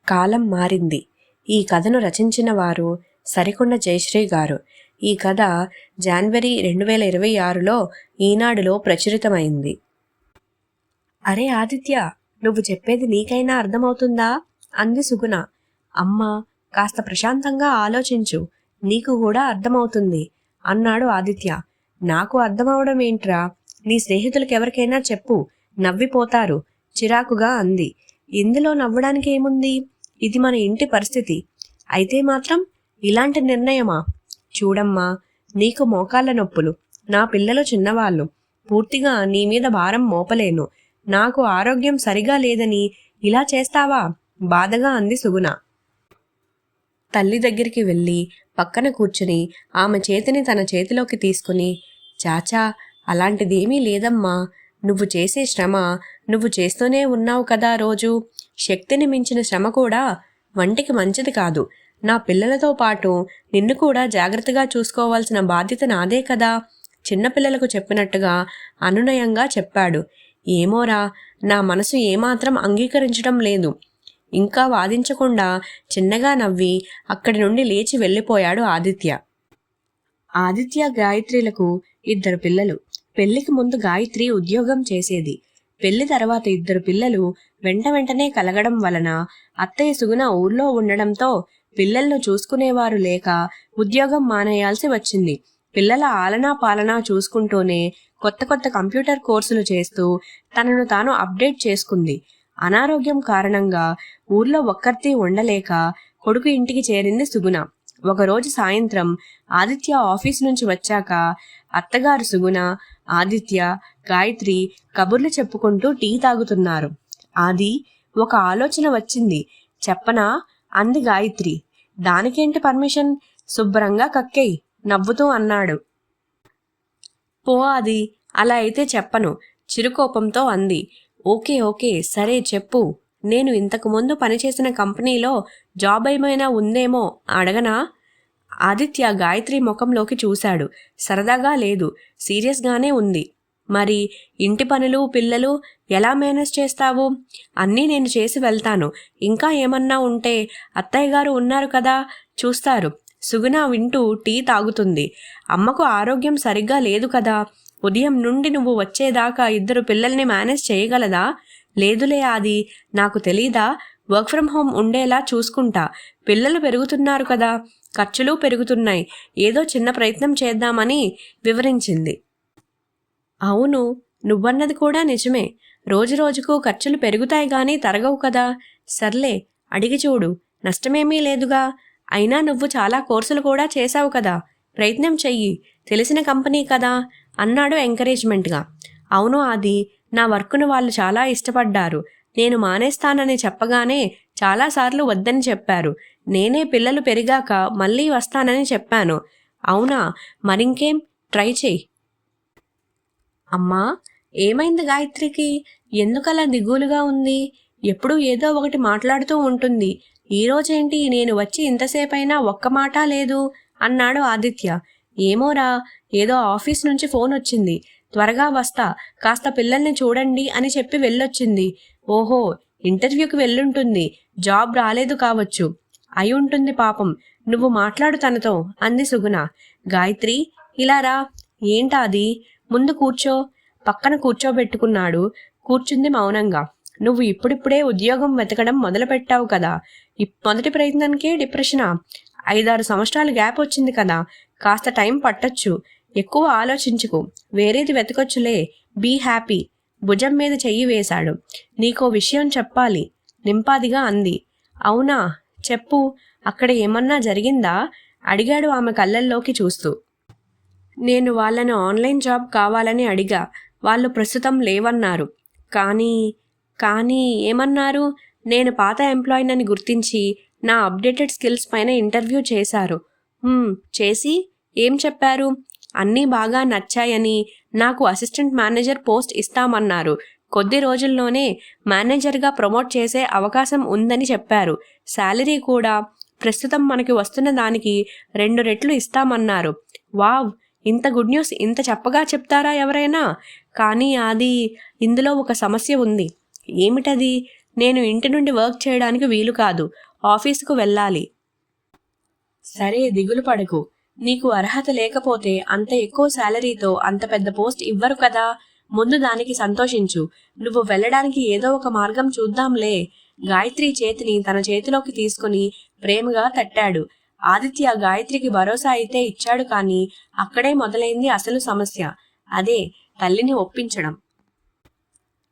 కాలం మారింది. ఈ కథను రచించిన వారు సరికొండ జయశ్రీ గారు. ఈ కథ జనవరి 2026లో ఈనాడులో ప్రచురితమైంది. అరే ఆదిత్య, నువ్వు చెప్పేది నీకైనా అర్థమవుతుందా? అంది సుగుణ. అమ్మా, కాస్త ప్రశాంతంగా ఆలోచించు, నీకు కూడా అర్థమవుతుంది అన్నాడు ఆదిత్య. నాకు అర్థమవడం ఏంట్రా? నీ స్నేహితులకి ఎవరికైనా చెప్పు, నవ్విపోతారు చిరాకుగా అంది. ఇందులో నవ్వడానికి ఏముంది? ఇది మన ఇంటి పరిస్థితి. అయితే మాత్రం ఇలాంటి నిర్ణయమా? చూడమ్మా, నీకు మోకాళ్ళ నొప్పులు, నా పిల్లలు చిన్నవాళ్ళు, పూర్తిగా నీ మీద భారం మోపలేను. నాకు ఆరోగ్యం సరిగా లేదని ఇలా చేస్తావా? బాధగా అంది సుగుణ. తల్లి దగ్గరికి వెళ్ళి పక్కన కూర్చుని ఆమె చేతిని తన చేతిలోకి తీసుకుని, చాచా, అలాంటిదేమీ లేదమ్మా. నువ్వు చేసే శ్రమ నువ్వు చేస్తూనే ఉన్నావు కదా రోజు. శక్తిని మించిన శ్రమ కూడా వంటికి మంచిది కాదు. నా పిల్లలతో పాటు నిన్ను కూడా జాగ్రత్తగా చూసుకోవాల్సిన బాధ్యత నాదే కదా. చిన్నపిల్లలకు చెప్పినట్టుగా అనునయంగా చెప్పాడు. ఏమోరా, నా మనసు ఏమాత్రం అంగీకరించడం లేదు. ఇంకా వాదించకుండా చిన్నగా నవ్వి అక్కడి నుండి లేచి వెళ్ళిపోయాడు ఆదిత్య. ఆదిత్య గాయత్రిలకు 2 పిల్లలు. పెళ్లికి ముందు గాయత్రి ఉద్యోగం చేసేది. పెళ్లి తర్వాత 2 పిల్లలు వెంటనే కలగడం వలన అత్తయ్య సుగుణ ఊర్లో ఉండడంతో పిల్లలను చూసుకునేవారు లేక ఉద్యోగం మానేయాల్సి వచ్చింది. పిల్లల ఆలనా పాలనా చూసుకుంటూనే కొత్త కంప్యూటర్ కోర్సులు చేస్తూ తనను తాను అప్డేట్ చేసుకుంది. అనారోగ్యం కారణంగా ఊర్లో ఒక్కర్తీ ఉండలేక కొడుకు ఇంటికి చేరింది సుగుణ. ఒకరోజు సాయంత్రం ఆదిత్య ఆఫీస్ నుంచి వచ్చాక అత్తగారు సుగుణ, ఆదిత్య, గాయత్రి కబుర్లు చెప్పుకుంటూ టీ తాగుతున్నారు. ఆది, ఒక ఆలోచన వచ్చింది, చెప్పనా? అంది గాయత్రి. దానికేంటి పర్మిషన్? శుభ్రంగా కక్కేయ్ నవ్వుతూ అన్నాడు. పో ఆది, అలా అయితే చెప్పను చిరుకోపంతో అంది. ఓకే సరే చెప్పు. నేను ఇంతకు ముందు పనిచేసిన కంపెనీలో జాబ్ ఏమైనా ఉందేమో అడగనా? ఆదిత్య గాయత్రి ముఖంలోకి చూశాడు. సరదాగా లేదు, సీరియస్గానే ఉంది. మరి ఇంటి పనులు పిల్లలు ఎలా మేనేజ్ చేస్తావు? అన్నీ నేను చేసి వెళ్తాను. ఇంకా ఏమన్నా ఉంటే అత్తయ్య గారు ఉన్నారు కదా, చూస్తారు. సుగుణ వింటూ టీ తాగుతుంది. అమ్మకు ఆరోగ్యం సరిగ్గా లేదు కదా. ఉదయం నుండి నువ్వు వచ్చేదాకా 2 పిల్లల్ని మేనేజ్ చేయగలదా? లేదులే ఆది, నాకు తెలీదా? వర్క్ ఫ్రమ్ హోమ్ ఉండేలా చూసుకుంటా. పిల్లలు పెరుగుతున్నారు కదా, ఖర్చులు పెరుగుతున్నాయి. ఏదో చిన్న ప్రయత్నం చేద్దామని వివరించింది. అవును, నువ్వన్నది కూడా నిజమే. రోజుకు ఖర్చులు పెరుగుతాయి గానీ తరగవు కదా. సర్లే, అడిగి చూడు, నష్టమేమీ లేదుగా. అయినా నువ్వు చాలా కోర్సులు కూడా చేశావు కదా, ప్రయత్నం చెయ్యి, తెలిసిన కంపెనీ కదా అన్నాడు ఎంకరేజ్మెంట్గా. అవును ఆది, నా వర్క్ను వాళ్ళు చాలా ఇష్టపడ్డారు. నేను మానేస్తానని చెప్పగానే చాలాసార్లు వద్దని చెప్పారు. నేనే పిల్లలు పెరిగాక మళ్ళీ వస్తానని చెప్పాను. అవునా, మరింకేం, ట్రై చెయ్యి. అమ్మా, ఏమైంది గాయత్రికి? ఎందుకలా దిగులుగా ఉంది? ఎప్పుడూ ఏదో ఒకటి మాట్లాడుతూ ఉంటుంది. ఈరోజేంటి నేను వచ్చి ఇంతసేపైనా ఒక్క మాట లేదు అన్నాడు ఆదిత్య. ఏమోరా, ఏదో ఆఫీస్ నుంచి ఫోన్ వచ్చింది. త్వరగా వస్తా, కాస్త పిల్లల్ని చూడండి అని చెప్పి వెళ్ళొచ్చింది. ఓహో, ఇంటర్వ్యూకి వెళ్ళుంటుంది, జాబ్ రాలేదు కావచ్చు. అయి ఉంటుంది పాపం. నువ్వు మాట్లాడు తనతో అంది సుగుణ. గాయత్రి, ఇలా రా. ఏంటాది? ముందు కూర్చో. పక్కన కూర్చోబెట్టుకున్నాడు. కూర్చుంది మౌనంగా. నువ్వు ఇప్పుడిప్పుడే ఉద్యోగం వెతకడం మొదలుపెట్టావు కదా, మొదటి ప్రయత్నానికే డిప్రెషనా? 5-6 సంవత్సరాలు గ్యాప్ వచ్చింది కదా, కాస్త టైం పట్టొచ్చు. ఎక్కువ ఆలోచించుకు, వేరేది వెతకొచ్చులే. Be happy. భుజం మీద చెయ్యి వేశాడు. నీకో విషయం చెప్పాలి నింపాదిగా అంది. అవునా, చెప్పు. అక్కడ ఏమన్నా జరిగిందా? అడిగాడు ఆమె కళ్ళల్లోకి చూస్తూ. నేను వాళ్ళని ఆన్లైన్ జాబ్ కావాలని అడిగా. వాళ్ళు ప్రస్తుతం లేవన్నారు. కానీ ఏమన్నారు? నేను పాత ఎంప్లాయీనని గుర్తించి నా అప్డేటెడ్ స్కిల్స్ పైన ఇంటర్వ్యూ చేశారు. చేసి ఏం చెప్పారు? అన్నీ బాగా నచ్చాయని నాకు అసిస్టెంట్ మేనేజర్ పోస్ట్ ఇస్తామన్నారు. కొద్ది రోజుల్లోనే మేనేజర్గా ప్రమోట్ చేసే అవకాశం ఉందని చెప్పారు. శాలరీ కూడా ప్రస్తుతం మనకి వస్తున్న దానికి 2 రెట్లు ఇస్తామన్నారు. వావ్, ఇంత గుడ్ న్యూస్ ఇంత చెప్పగా చెప్తారా ఎవరైనా? కానీ అది ఇందులో ఒక సమస్య ఉంది. ఏమిటది? నేను ఇంటి నుండి వర్క్ చేయడానికి వీలు కాదు, ఆఫీసుకు వెళ్ళాలి. సరే, దిగులు పడకు. నీకు అర్హత లేకపోతే అంత ఎక్కువ శాలరీతో అంత పెద్ద పోస్ట్ ఇవ్వరు కదా. ముందు దానికి సంతోషించు. నువ్వు వెళ్ళడానికి ఏదో ఒక మార్గం చూద్దాంలే. గాయత్రి చేతిని తన చేతిలోకి తీసుకుని ప్రేమగా తట్టాడు. ఆదిత్య గాయత్రికి భరోసా అయితే ఇచ్చాడు, కానీ అక్కడే మొదలైంది అసలు సమస్య. అదే తల్లిని ఒప్పించడం.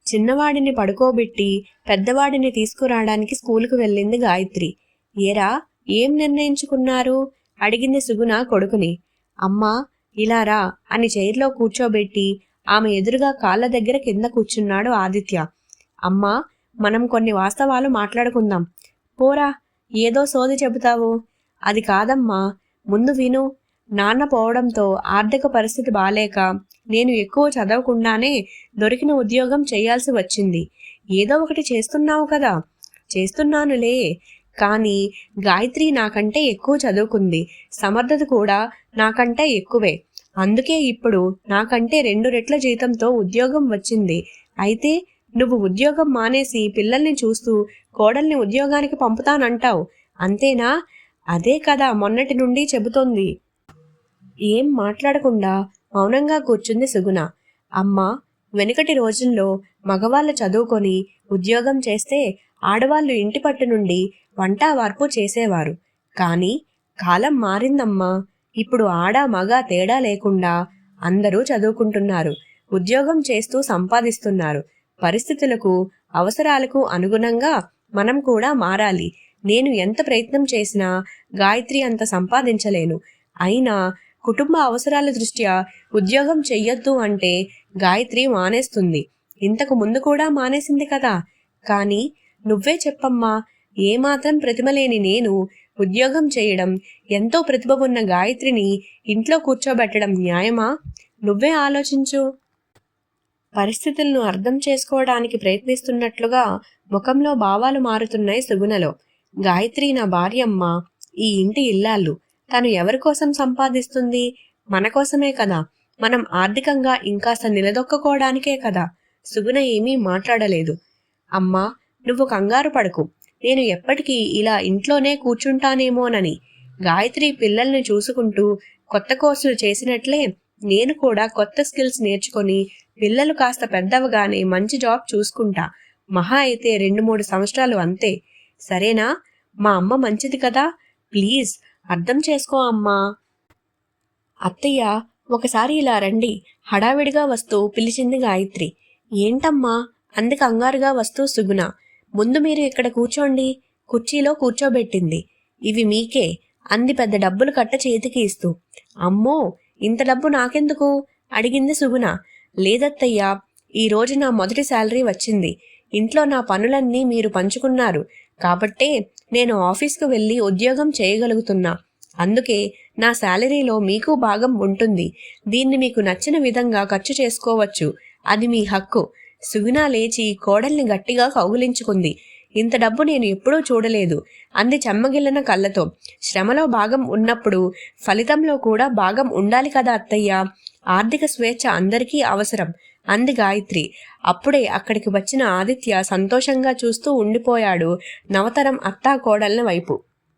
చిన్నవాడిని పడుకోబెట్టి పెద్దవాడిని తీసుకురావడానికి స్కూలుకు వెళ్ళింది గాయత్రి. ఏరా, ఏం నిర్ణయించుకున్నారు? అడిగింది సుగుణ కొడుకుని. అమ్మా, ఇలా రా అని చైర్లో కూర్చోబెట్టి ఆమె ఎదురుగా కాళ్ళ దగ్గర కింద కూర్చున్నాడు ఆదిత్య. అమ్మా, మనం కొన్ని వాస్తవాలు మాట్లాడుకుందాం. పోరా, ఏదో సోది చెబుతావు. అది కాదమ్మా, ముందు విను. నాన్న పోవడంతో ఆర్థిక పరిస్థితి బాలేక నేను ఎక్కువ చదవకుండానే దొరికిన ఉద్యోగం చేయాల్సి వచ్చింది. ఏదో ఒకటి చేస్తున్నావు కదా. చేస్తున్నానులే, కానీ గాయత్రి నాకంటే ఎక్కువ చదువుకుంది, సమర్థత కూడా నాకంటే ఎక్కువే. అందుకే ఇప్పుడు నాకంటే 2 రెట్ల జీతంతో ఉద్యోగం వచ్చింది. అయితే నువ్వు ఉద్యోగం మానేసి పిల్లల్ని చూస్తూ కోడల్ని ఉద్యోగానికి పంపుతానంటావు, అంతేనా? అదే కదా మొన్నటి నుండి చెబుతోంది. ఏం మాట్లాడకుండా మౌనంగా కూర్చుంది సుగుణ. అమ్మా, వెనుకటి రోజుల్లో మగవాళ్ళు చదువుకొని ఉద్యోగం చేస్తే ఆడవాళ్ళు ఇంటి పట్టు నుండి వంట వార్పు చేసేవారు. కానీ కాలం మారిందమ్మా. ఇప్పుడు ఆడ మగ తేడా లేకుండా అందరూ చదువుకుంటున్నారు, ఉద్యోగం చేస్తూ సంపాదిస్తున్నారు. పరిస్థితులకు అవసరాలకు అనుగుణంగా మనం కూడా మారాలి. నేను ఎంత ప్రయత్నం చేసినా గాయత్రి అంత సంపాదించలేను. అయినా కుటుంబ అవసరాల దృష్ట్యా ఉద్యోగం చెయ్యొద్దు అంటే గాయత్రి మానేస్తుంది. ఇంతకు ముందు కూడా మానేసింది కదా. కానీ నువ్వే చెప్పమ్మా, ఏమాత్రం ప్రతిమ లేని నేను ఉద్యోగం చేయడం, ఎంతో ప్రతిభ ఉన్న గాయత్రిని ఇంట్లో కూర్చోబెట్టడం న్యాయమా? నువ్వే ఆలోచించు. పరిస్థితులను అర్థం చేసుకోవడానికి ప్రయత్నిస్తున్నట్లుగా ముఖంలో భావాలు మారుతున్నాయి సుగుణలో. గాయత్రి నా భార్యమ్మ, ఈ ఇంటి ఇల్లాలు. తను ఎవరి కోసం సంపాదిస్తుంది? మన కోసమే కదా. మనం ఆర్థికంగా ఇంకాస్త నిలదొక్కుకోవడానికే కదా. సుగుణ ఏమీ మాట్లాడలేదు. అమ్మా, నువ్వు కంగారు పడకు. నేను ఎప్పటికీ ఇలా ఇంట్లోనే కూర్చుంటానేమోనని. గాయత్రి పిల్లల్ని చూసుకుంటూ కొత్త కోర్సులు చేసినట్లే నేను కూడా కొత్త స్కిల్స్ నేర్చుకొని పిల్లలు కాస్త పెద్దవగానే మంచి జాబ్ చూసుకుంటా. మహా అయితే 2-3 సంవత్సరాలు అంతే. సరేనా? మా అమ్మ మంచిది కదా. ప్లీజ్ అర్థం చేసుకో అమ్మా. అత్తయ్య, ఒకసారి ఇలా రండి. హడావిడిగా వస్తూ పిలిచింది గాయత్రి. ఏంటమ్మా అంది కంగారుగా వస్తూ సుగుణ. ముందు మీరు ఇక్కడ కూర్చోండి. కుర్చీలో కూర్చోబెట్టింది. ఇవి మీకే అంది పెద్ద డబ్బులు కట్ట చేతికి ఇస్తూ. అమ్మో, ఇంత డబ్బు నాకెందుకు? అడిగింది సుగుణ. లేదత్తయ్యా, ఈరోజు నా మొదటి శాలరీ వచ్చింది. ఇంట్లో నా పనులన్నీ మీరు పంచుకున్నారు కాబట్టే నేను ఆఫీస్కు వెళ్ళి ఉద్యోగం చేయగలుగుతున్నా. అందుకే నా శాలరీలో మీకు భాగం ఉంటుంది. దీన్ని మీకు నచ్చిన విధంగా ఖర్చు చేసుకోవచ్చు. అది మీ హక్కు. సుగుణ లేచి కోడల్ని గట్టిగా కౌగిలించుకుంది. ఇంత డబ్బు నేను ఎప్పుడూ చూడలేదు అంది చెమ్మగిల్లిన కళ్ళతో. శ్రమలో భాగం ఉన్నప్పుడు ఫలితంలో కూడా భాగం ఉండాలి కదా అత్తయ్య. ఆర్థిక స్వేచ్ఛ అందరికీ అవసరం అంది గాయత్రి. అప్పుడే అక్కడికి వచ్చిన ఆదిత్య సంతోషంగా చూస్తూ ఉండిపోయాడు నవతరం అత్తా కోడళ్ళ వైపు.